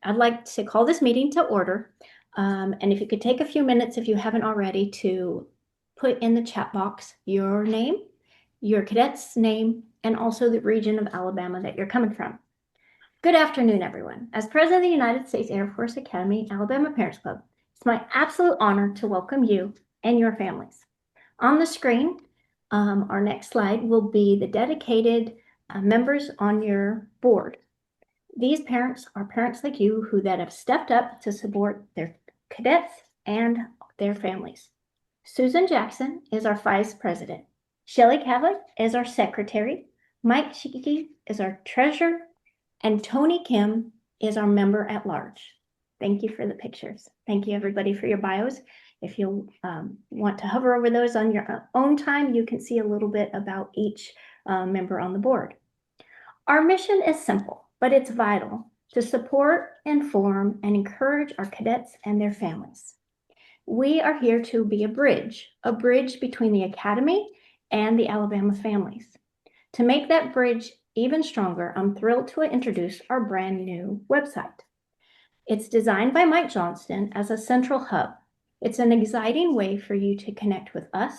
I'd like to call this meeting to order. And if you could take a few minutes, if you haven't already, to put in the chat box your name, your cadet's name, and also the region of Alabama that you're coming from. Good afternoon, everyone. As President of the United States Air Force Academy Alabama Parents Club, it's my absolute honor to welcome you and your families. On the screen, our next slide will be the dedicated members on your board. These parents are parents like you who that have stepped up to support their cadets and their families. Susan Jackson is our vice president. Shelley Cavlick is our secretary. Mike Shiki is our treasurer. And Tony Kim is our member at large. Thank you for the pictures. Thank you, everybody, for your bios. If you want to hover over those on your own time, you can see a little bit about each member on the board. Our mission is simple, but it's vital to support, inform, and encourage our cadets and their families. We are here to be a bridge between the Academy and the Alabama families. To make that bridge even stronger, I'm thrilled to introduce our brand new website. It's designed by Mike Johnston as a central hub. It's an exciting way for you to connect with us,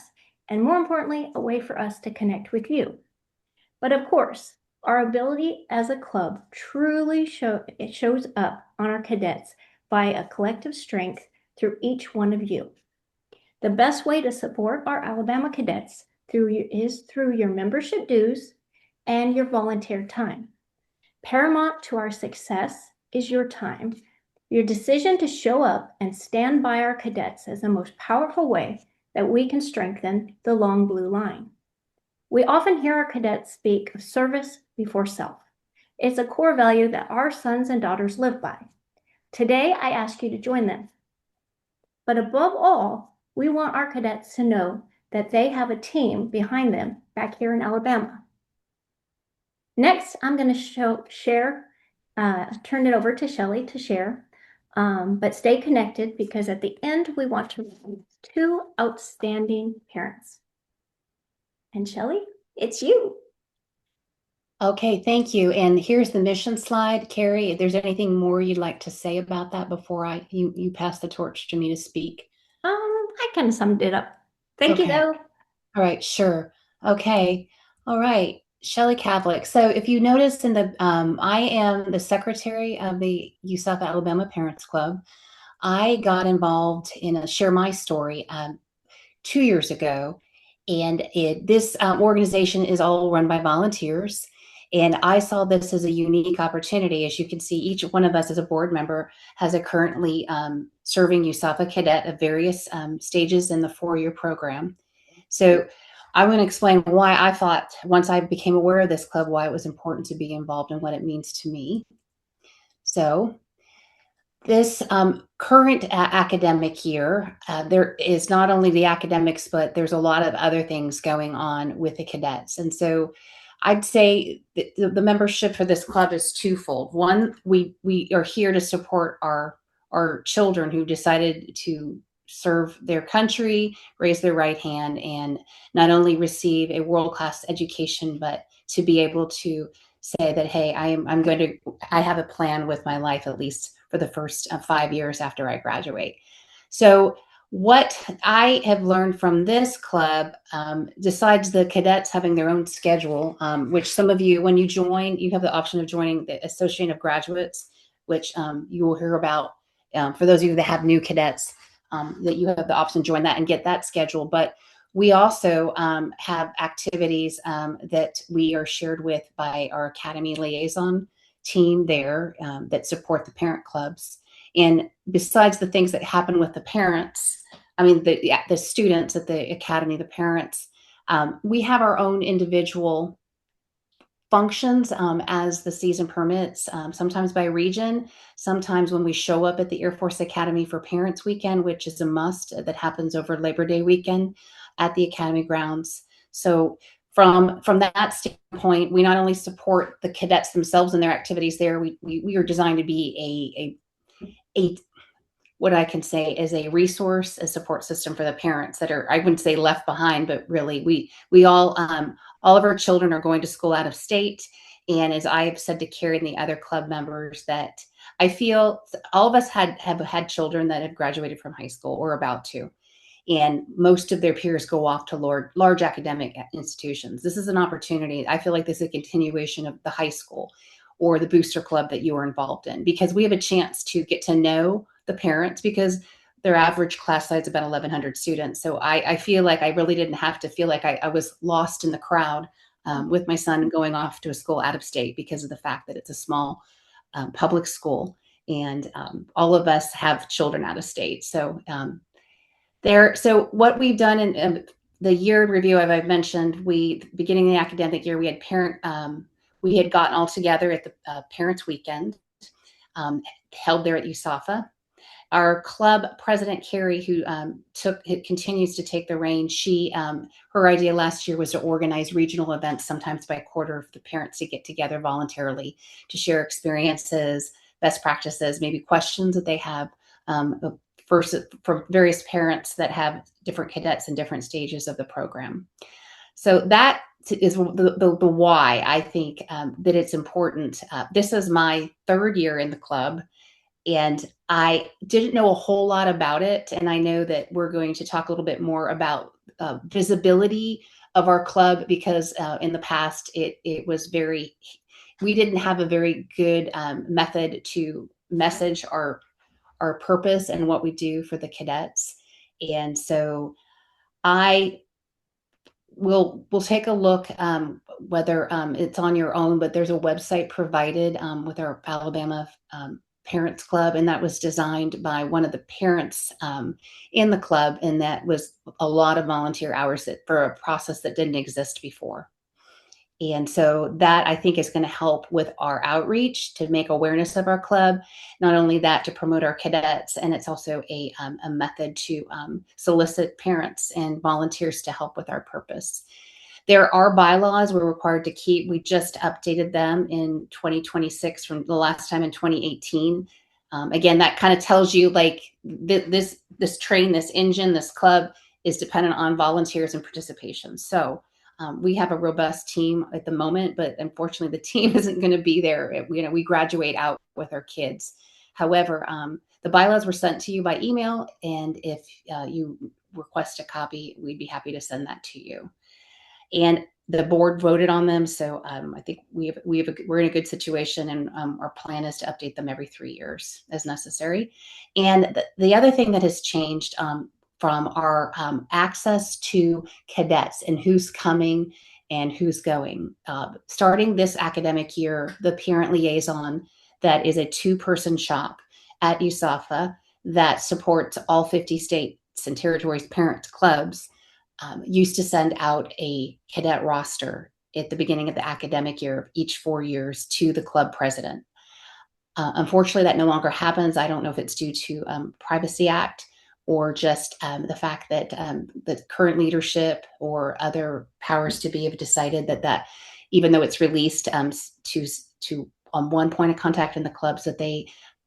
and more importantly, a way for us to connect with you. But of course, our ability as a club truly shows up on our cadets by a collective strength through each one of you. The best way to support our Alabama cadets is through your membership dues and your volunteer time. Paramount to our success is your time. Your decision to show up and stand by our cadets is the most powerful way that we can strengthen the long blue line. We often hear our cadets speak of service before self. It's a core value that our sons and daughters live by. Today, I ask you to join them. But above all, we want our cadets to know that they have a team behind them back here in Alabama. Next, I'm going to turn it over to Shelley to share, but stay connected because at the end, we want to receive 2 outstanding parents. And Shelley, it's you. Okay, thank you. And here's the mission slide. Carrie, if there's anything more you'd like to say about that before you pass the torch to me to speak? I kind of summed it up. Thank you, though. All right, sure. Okay. All right. Shelley Cavlick. So if you noticed in the, I am the secretary of the USAFA.Alabama Parents Club. I got involved in a Share My Story 2 years ago. And this organization is all run by volunteers. And I saw this as a unique opportunity. As you can see, each one of us as a board member has a currently serving USAFA cadet at various stages in the 4-year program. So I'm going to explain why I thought, once I became aware of this club, why it was important to be involved and what it means to me. So this current academic year, there is not only the academics, but there's a lot of other things going on with the cadets. And so I'd say the membership for this club is twofold. One, we are here to support our children who decided to serve their country, raise their right hand, and not only receive a world-class education, but to be able to say that, hey, I have a plan with my life, at least for the first 5 years after I graduate. So what I have learned from this club, besides the cadets having their own schedule, which some of you, when you join, you have the option of joining the Association of Graduates, which you will hear about for those of you that have new cadets, that you have the option to join that and get that schedule. But we also have activities that we are shared with by our Academy liaison team there that support the parent clubs. And besides the things that happen with the parents, I mean, the students at the Academy, the parents, we have our own individual functions as the season permits, sometimes by region, sometimes when we show up at the Air Force Academy for Parents Weekend, which is a must that happens over Labor Day weekend at the Academy grounds. So from that standpoint, we not only support the cadets themselves and their activities there, we are designed to be a what I can say is a resource, a support system for the parents that are, I wouldn't say left behind, but really we all of our children are going to school out of state. And as I have said to Carrie and the other club members, that I feel all of us have had children that have graduated from high school or about to, and most of their peers go off to large academic institutions. This is an opportunity. I feel like this is a continuation of the high school or the booster club that you were involved in, because we have a chance to get to know the parents, because their average class size is about 1,100 students. So I feel like I really didn't have to feel like I was lost in the crowd with my son going off to a school out of state, because of the fact that it's a small public school, and all of us have children out of state. So so what we've done in the year in review, as I've mentioned, beginning of the academic year, we had gotten all together at the Parents Weekend held there at USAFA. Our club president, Carrie, who continues to take the reins, her idea last year was to organize regional events, sometimes by quarter, for the parents to get together voluntarily to share experiences, best practices, maybe questions that they have from various parents that have different cadets in different stages of the program. So that is the why I think that it's important. This is my third year in the club, and I didn't know a whole lot about it. And I know that we're going to talk a little bit more about visibility of our club, because in the past it was we didn't have a very good method to message our purpose and what we do for the cadets. And so we'll take a look, whether it's on your own, but there's a website provided with our Alabama Parents Club, and that was designed by one of the parents in the club, and that was a lot of volunteer hours for a process that didn't exist before. And so that, I think, is going to help with our outreach to make awareness of our club. Not only that, to promote our cadets, and it's also a method to solicit parents and volunteers to help with our purpose. There are bylaws we're required to keep. We just updated them in 2026 from the last time in 2018. Again, that kind of tells you, like, this train, this engine, this club is dependent on volunteers and participation. So we have a robust team at the moment, but unfortunately the team isn't going to be there. We graduate out with our kids. However, the bylaws were sent to you by email, and if you request a copy, we'd be happy to send that to you. And the board voted on them, so I think we're in a good situation, and our plan is to update them every 3 years as necessary. And the other thing that has changed from our access to cadets and who's coming and who's going. Starting this academic year, the parent liaison, that is a 2-person shop at USAFA that supports all 50 states and territories parent clubs, used to send out a cadet roster at the beginning of the academic year of each 4 years to the club president. Unfortunately, that no longer happens. I don't know if it's due to Privacy Act, or just the fact that the current leadership or other powers to be have decided that even though it's released to on one point of contact in the clubs,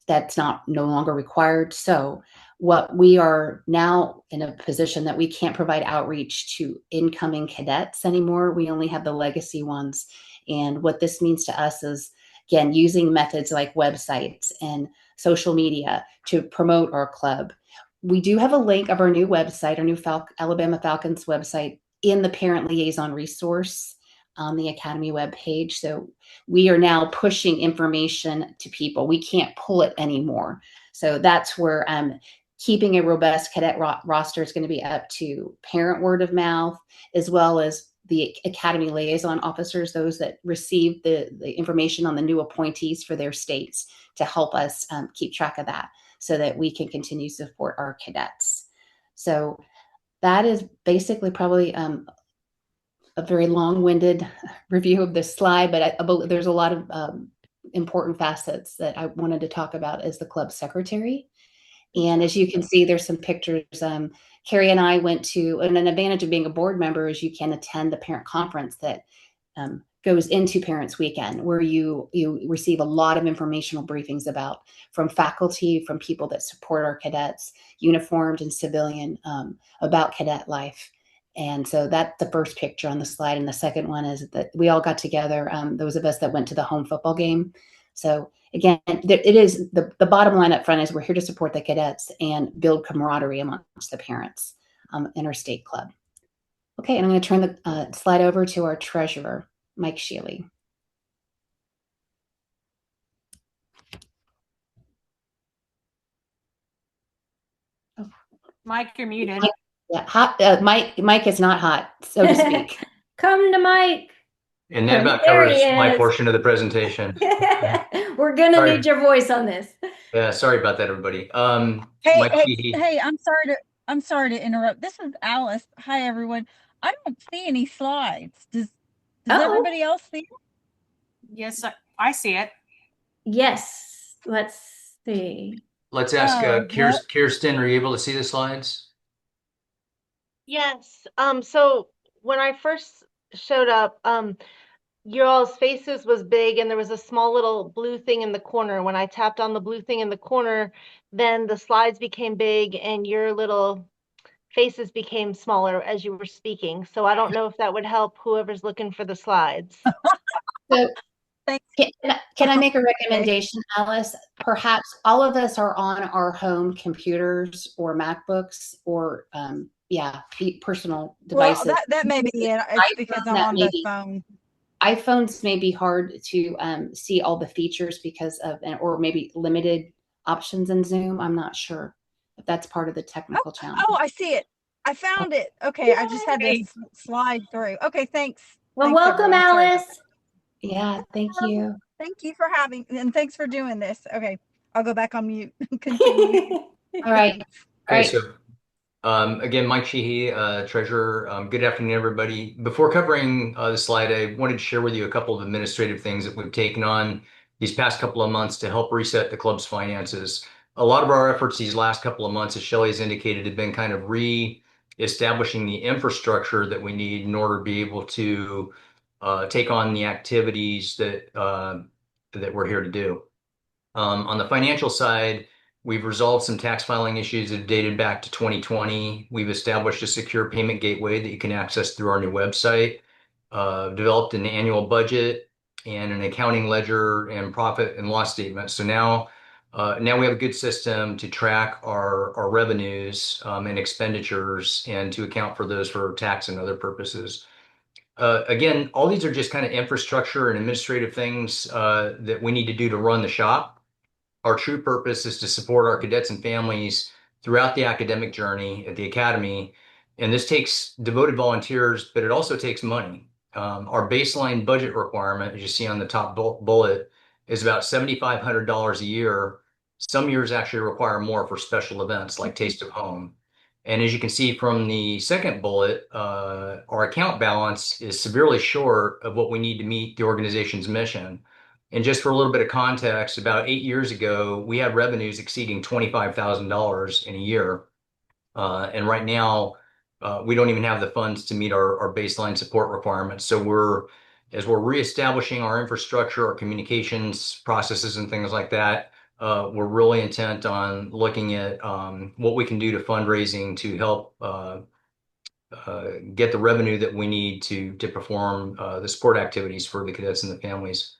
that's no longer required. So what we are now in a position that we can't provide outreach to incoming cadets anymore. We only have the legacy ones. And what this means to us is, again, using methods like websites and social media to promote our club. We do have a link of our new website, our new Alabama Falcons website, in the parent liaison resource on the Academy webpage. So we are now pushing information to people. We can't pull it anymore. So that's where keeping a robust cadet roster is going to be up to parent word of mouth, as well as the Academy liaison officers, those that receive the information on the new appointees for their states, to help us keep track of that, so that we can continue to support our cadets. So that is basically probably a very long-winded review of this slide, but there's a lot of important facets that I wanted to talk about as the club secretary. And as you can see, there's some pictures. Carrie and I went to, and an advantage of being a board member is you can attend the parent conference that goes into Parents Weekend, where you receive a lot of informational briefings from faculty, from people that support our cadets, uniformed and civilian, about cadet life. And so that's the first picture on the slide. And the second one is that we all got together, those of us that went to the home football game. So again, it is the bottom line up front is we're here to support the cadets and build camaraderie amongst the parents in our state club. Okay, and I'm going to turn the slide over to our treasurer, Mike Shealy. Mike, you're muted. Yeah, hot. Mike is not hot, so to speak. Come to Mike. And that about There covers he my is. portion of the presentation. We're gonna Sorry. need your voice on this. Yeah, sorry about that, everybody. Hey, Mike Sheehy. hey, I'm sorry to interrupt. This is Alice. Hi, everyone. I don't see any slides. Does everybody else see it? Yes, I see it. Yes. Let's see. Let's ask Oh, Kirsten, are you able to see the slides? Yes. So when I first showed up, your all's faces was big and there was a small little blue thing in the corner. When I tapped on the blue thing in the corner, then the slides became big and your little faces became smaller as you were speaking. So I don't know if that would help whoever's looking for the slides. So Thanks. can I make a recommendation, Alice? Perhaps all of us are on our home computers or MacBooks or personal devices. Well, that may be it. It's because I'm on the phone. iPhones may be hard to see all the features because of, or maybe limited options in Zoom. I'm not sure if that's part of the technical challenge. Oh, I see it. I found it. Okay, Yay. I just had to slide through. Okay, thanks. Well, Thanks, welcome, everyone. Alice. Yeah, thank you. Thank you for having, and thanks for doing this. Okay, I'll go back on mute and continue. All right. Okay, so again, Mike Sheehy, treasurer. Good afternoon, everybody. Before covering the slide, I wanted to share with you a couple of administrative things that we've taken on these past couple of months to help reset the club's finances. A lot of our efforts these last couple of months, as Shelley has indicated, have been kind of re-establishing the infrastructure that we need in order to be able to take on the activities that we're here to do. On the financial side, we've resolved some tax filing issues that dated back to 2020. We've established a secure payment gateway that you can access through our new website, developed an annual budget and an accounting ledger and profit and loss statement. So now we have a good system to track our revenues and expenditures and to account for those for tax and other purposes. Again, all these are just kind of infrastructure and administrative things that we need to do to run the shop. Our true purpose is to support our cadets and families throughout the academic journey at the academy. And this takes devoted volunteers, but it also takes money. Our baseline budget requirement, as you see on the top bullet, is about $7,500 a year. Some years actually require more for special events like Taste of Home. And as you can see from the second bullet, our account balance is severely short of what we need to meet the organization's mission. And just for a little bit of context, about 8 years ago, we had revenues exceeding $25,000 in a year. And right now, we don't even have the funds to meet our baseline support requirements. So as we're reestablishing our infrastructure, our communications processes and things like that, we're really intent on looking at what we can do to fundraising to help get the revenue that we need to perform the support activities for the cadets and the families.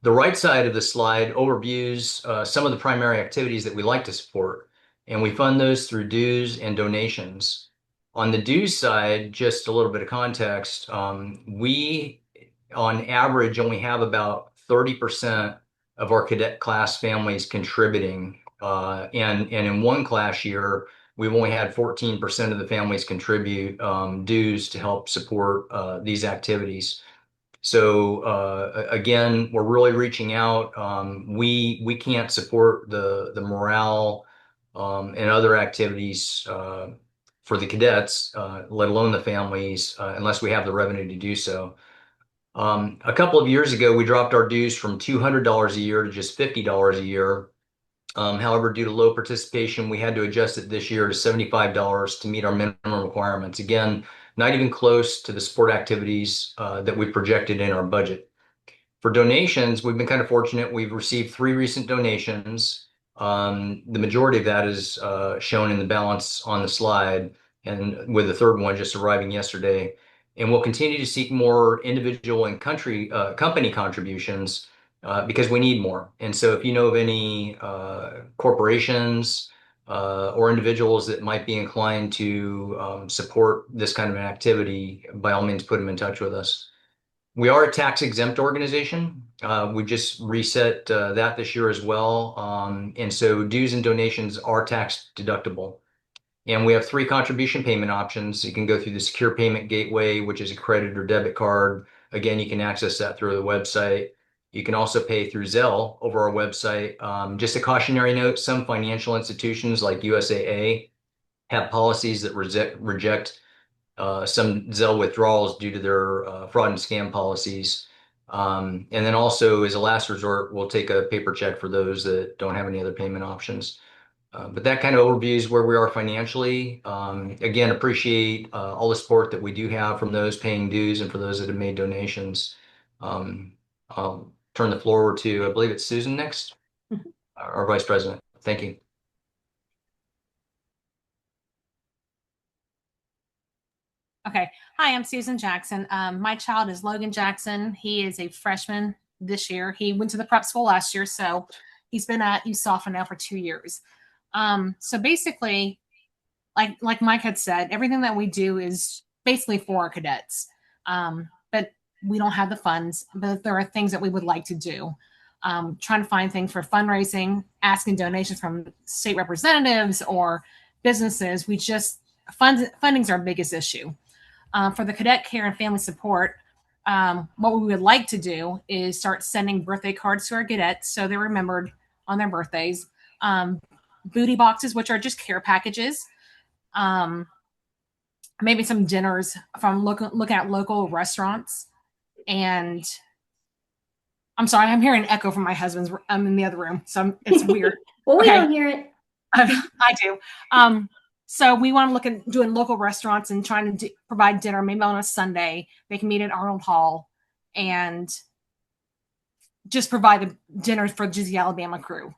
The right side of the slide overviews some of the primary activities that we like to support, and we fund those through dues and donations. On the dues side, just a little bit of context, we on average only have about 30% of our cadet class families contributing, and in one class year, we've only had 14% of the families contribute dues to help support these activities. So again, we're really reaching out. We can't support the morale and other activities for the cadets, let alone the families, unless we have the revenue to do so. A couple of years ago, we dropped our dues from $200 a year to just $50 a year. However, due to low participation, we had to adjust it this year to $75 to meet our minimum requirements. Again, not even close to the sport activities that we projected in our budget. For donations, we've been kind of fortunate. We've received 3 recent donations. The majority of that is shown in the balance on the slide, and with the third one just arriving yesterday. And we'll continue to seek more individual and company contributions because we need more. And so if you know of any corporations or individuals that might be inclined to support this kind of an activity, by all means, put them in touch with us. We are a tax exempt organization. We just reset that this year as well. And so dues and donations are tax deductible. And we have 3 contribution payment options. You can go through the secure payment gateway, which is a credit or debit card. Again, you can access that through the website. You can also pay through Zelle over our website. Just a cautionary note, some financial institutions like USAA have policies that reject some Zelle withdrawals due to their fraud and scam policies. And then also, as a last resort, we'll take a paper check for those that don't have any other payment options. But that kind of overview is where we are financially. Again, appreciate all the support that we do have from those paying dues and for those that have made donations. I'll turn the floor over to, I believe it's Susan next, our Vice President. Thank you. Okay. Hi, I'm Susan Jackson. My child is Logan Jackson. He is a freshman this year. He went to the prep school last year, so he's been at USAFA now for 2 years. So basically, like Mike had said, everything that we do is basically for our cadets. But we don't have the funds, but there are things that we would like to do. Trying to find things for fundraising, asking donations from state representatives or businesses. Funding's our biggest issue. For the cadet care and family support, what we would like to do is start sending birthday cards to our cadets so they're remembered on their birthdays. Booty boxes, which are just care packages. Maybe some dinners from looking at local restaurants. And I'm sorry, I'm hearing an echo from my husband's. I'm in the other room, so it's weird. Well, we Okay. don't hear it. I do. So we want to look at doing local restaurants and trying to provide dinner, maybe on a Sunday. They can meet at Arnold Hall and just provide a dinner for just the Alabama crew.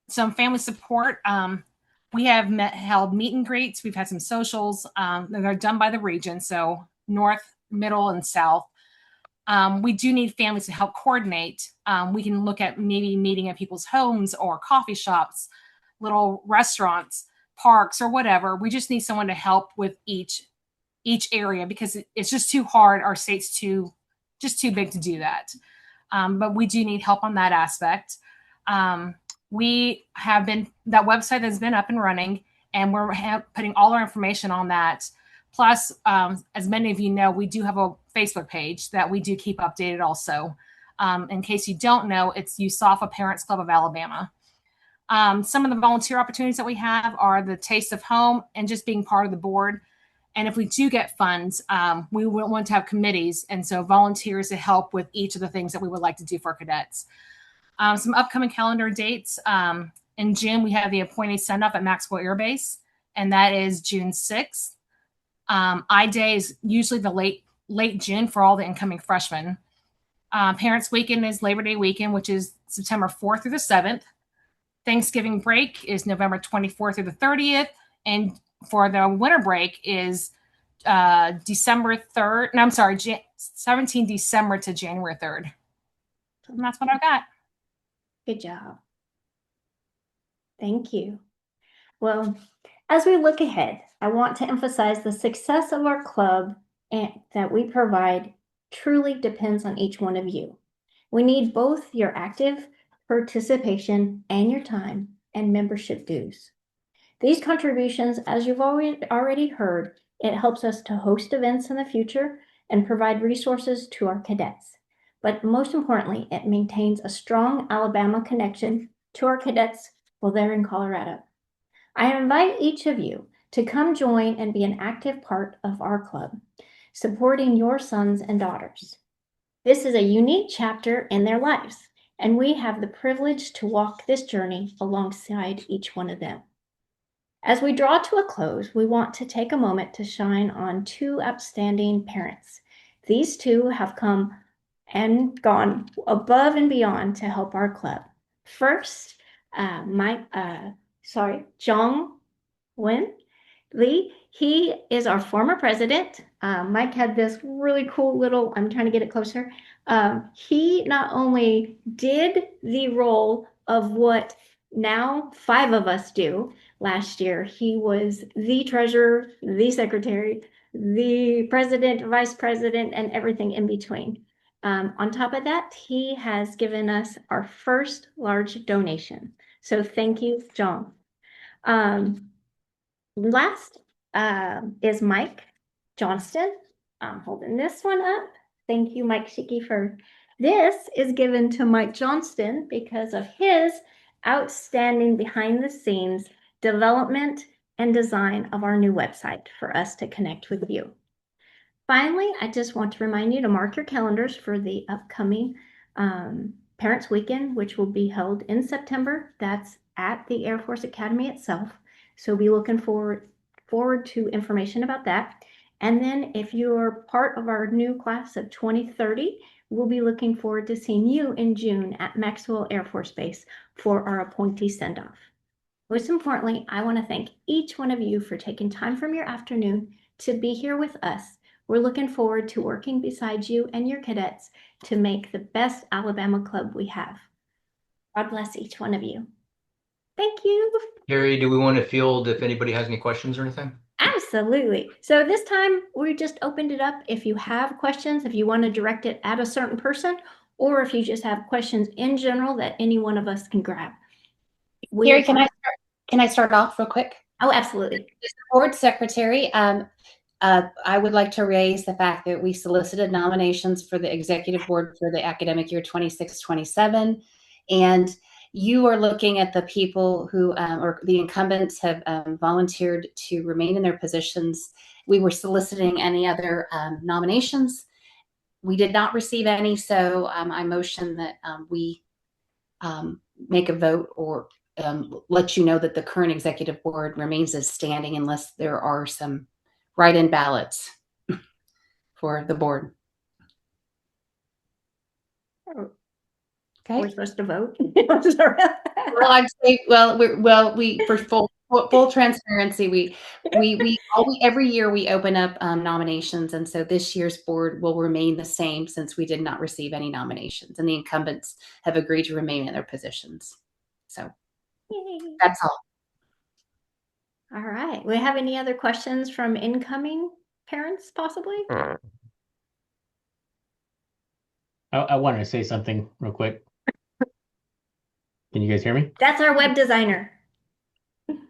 Some family support. We have held meet and greets. We've had some socials. They're done by the region, so north, middle, and south. We do need families to help coordinate. We can look at maybe meeting at people's homes or coffee shops, little restaurants, parks, or whatever. We just need someone to help with each area because it's just too hard. Our state's too big to do that. But we do need help on that aspect. We have that website has been up and running, and we're putting all our information on that. Plus, as many of you know, we do have a Facebook page that we do keep updated also. In case you don't know, it's USAFA.ParentsClub of Alabama. Some of the volunteer opportunities that we have are the Taste of Home and just being part of the board. And if we do get funds, we will want to have committees. And so volunteers to help with each of the things that we would like to do for cadets. Some upcoming calendar dates. In June, we have the appointee send-off at Maxwell Air Base, and that is June 6th. I-Day is usually the late June for all the incoming freshmen. Parents Weekend is Labor Day weekend, which is September 4th through the 7th. Thanksgiving break is November 24th through the 30th. And for the winter break is December 3rd. No, I'm sorry, 17 December to January 3rd. And that's what I've got. Good job. Thank you. Well, as we look ahead, I want to emphasize the success of our club and that we provide truly depends on each one of you. We need both your active participation and your time and membership dues. These contributions, as you've already heard, it helps us to host events in the future and provide resources to our cadets. But most importantly, it maintains a strong Alabama connection to our cadets while they're in Colorado. I invite each of you to come join and be an active part of our club, supporting your sons and daughters. This is a unique chapter in their lives, and we have the privilege to walk this journey alongside each one of them. As we draw to a close, we want to take a moment to shine on 2 outstanding parents. These 2 have come and gone above and beyond to help our club. First, Jong Wen. Lee. He is our former president. Mike had this really cool little, I'm trying to get it closer. He not only did the role of what now 5 of us do last year, he was the treasurer, the secretary, the president, vice president, and everything in between. On top of that, he has given us our first large donation. So thank you, John. Last is Mike Johnston. I'm holding this one up. Thank you, Mike Shiki, for this is given to Mike Johnston because of his outstanding behind the scenes development and design of our new website for us to connect with you. Finally, I just want to remind you to mark your calendars for the upcoming Parents Weekend, which will be held in September. That's at the Air Force Academy itself. So be looking forward to information about that. And then if you're part of our new class of 2030, we'll be looking forward to seeing you in June at Maxwell Air Force Base for our appointee send-off. Most importantly, I want to thank each one of you for taking time from your afternoon to be here with us. We're looking forward to working beside you and your cadets to make the best Alabama club we have. God bless each one of you. Thank you. Carrie, do we want to field if anybody has any questions or anything? Absolutely. So this time we just opened it up. If you have questions, if you want to direct it at a certain person, or if you just have questions in general that any one of us can grab. Carrie, can I start off real quick? Oh, absolutely. As the board secretary, I would like to raise the fact that we solicited nominations for the executive board for the academic year 26-27, and you are looking at the people who, or the incumbents have volunteered to remain in their positions. We were soliciting any other nominations. We did not receive any, so I motion that we make a vote or let you know that the current executive board remains as standing unless there are some write-in ballots for the board. Okay. We're supposed to vote. Well, I'd say, we for full transparency, every year we open up nominations, and so this year's board will remain the same since we did not receive any nominations, and the incumbents have agreed to remain in their positions. So Yay. that's all. All right. We have any other questions from incoming parents, possibly? I wanted to say something real quick. Can you guys hear me? That's our web designer.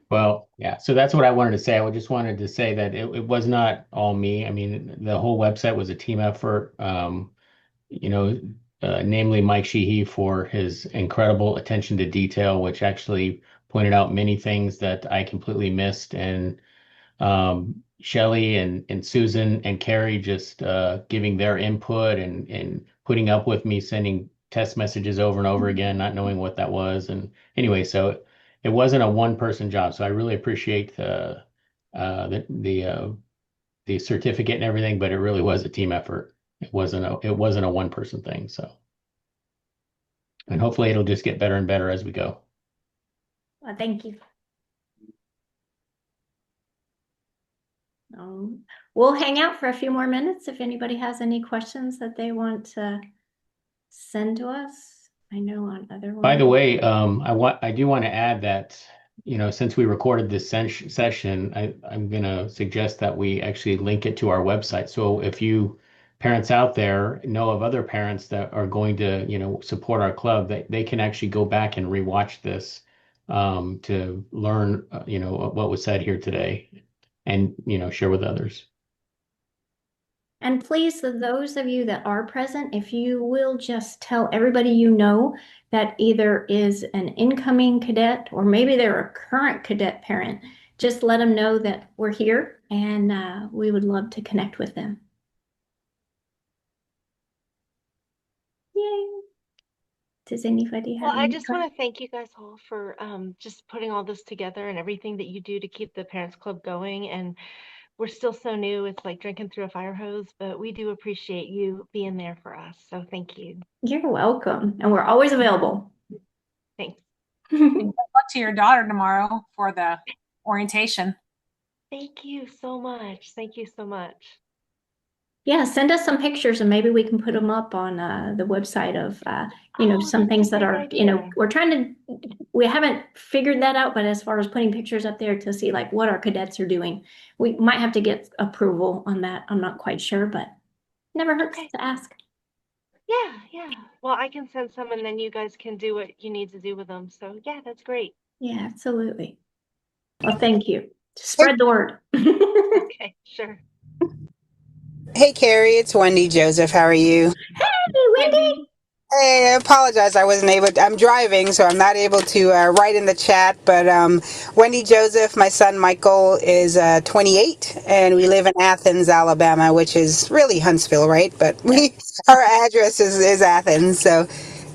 Well, yeah. So that's what I wanted to say. I just wanted to say that it was not all me. I mean, the whole website was a team effort. Namely Mike Sheehy for his incredible attention to detail, which actually pointed out many things that I completely missed. And Shelley and Susan and Carrie just giving their input and putting up with me sending test messages over and over again, not knowing what that was. And anyway, so it wasn't a one-person job. So I really appreciate the certificate and everything, but it really was a team effort. It wasn't a one-person thing. So, and hopefully it'll just get better and better as we go. Well, thank you. We'll hang out for a few more minutes if anybody has any questions that they want to send to us. I know on other ones. By the way, I do want to add that, since we recorded this session, I'm going to suggest that we actually link it to our website. So if you parents out there know of other parents that are going to, support our club, that they can actually go back and rewatch this to learn, what was said here today and, share with others. And please, for those of you that are present, if you will just tell everybody you know that either is an incoming cadet or maybe they're a current cadet parent, just let them know that we're here and we would love to connect with them. Yay. Does anybody have I just want to thank you guys all for just putting all this together and everything that you do to keep the Parents Club going. And we're still so new. It's like drinking through a fire hose, but we do appreciate you being there for us. So thank you. You're welcome. And we're always available. Thanks. Good luck to your daughter tomorrow for the orientation. Thank you so much. Thank you so much. Yeah, send us some pictures and maybe we can put them up on the website of, some That's things a that great are, idea. we're trying to, we haven't figured that out, but as far as putting pictures up there to see like what our cadets are doing, we might have to get approval on that. I'm not quite sure, but never hurts Okay. to ask. Yeah, yeah. Well, I can send some and then you guys can do what you need to do with them. So yeah, that's great. Yeah, absolutely. Well, thank you. Spread the word. Okay, sure. Hey, Carrie, it's Wendy Joseph. How are you? Hey, Wendy. Hey, I apologize. I wasn't able I'm driving, so I'm not able to write in the chat. But Wendy Joseph, my son Michael, is 28, and we live in Athens, Alabama, which is really Huntsville, right? But our address is Athens. So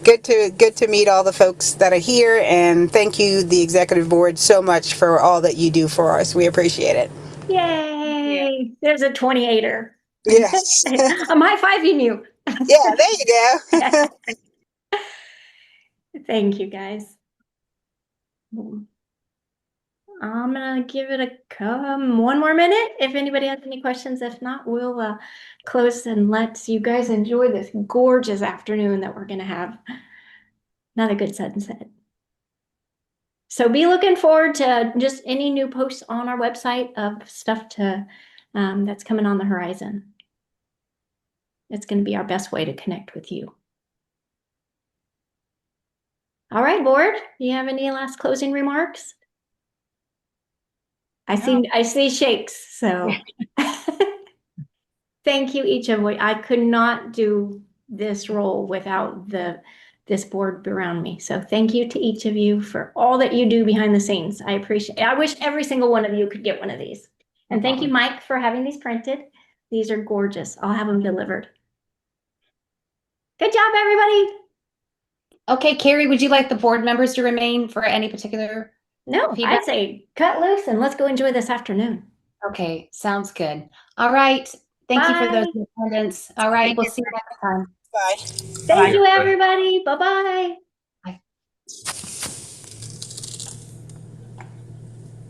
good to meet all the folks that are here, and thank you, the executive board, so much for all that you do for us. We appreciate it. Yay. There's a 28er. Yes. I'm high-fiving you. Yeah, there you go. Thank you, guys. I'm gonna give it one more minute if anybody has any questions. If not, we'll close and let you guys enjoy this gorgeous afternoon that we're gonna have. Not a good sunset. So be looking forward to just any new posts on our website of stuff that's coming on the horizon. It's going to be our best way to connect with you. All right, board. Do you have any last closing remarks? I see shakes. So thank you each of you. I could not do this role without this board around me. So thank you to each of you for all that you do behind the scenes. I appreciate it. I wish every single one of you could get one of these. And thank you, Mike, for having these printed. These are gorgeous. I'll have them delivered. Good job, everybody. Okay, Carrie, would you like the board members to remain for any particular No, feedback? I'd say cut loose and let's go enjoy this afternoon. Okay, sounds good. All right. Thank you for those in attendance. All right, we'll see you next time. Bye. Thank you, everybody. Bye-bye.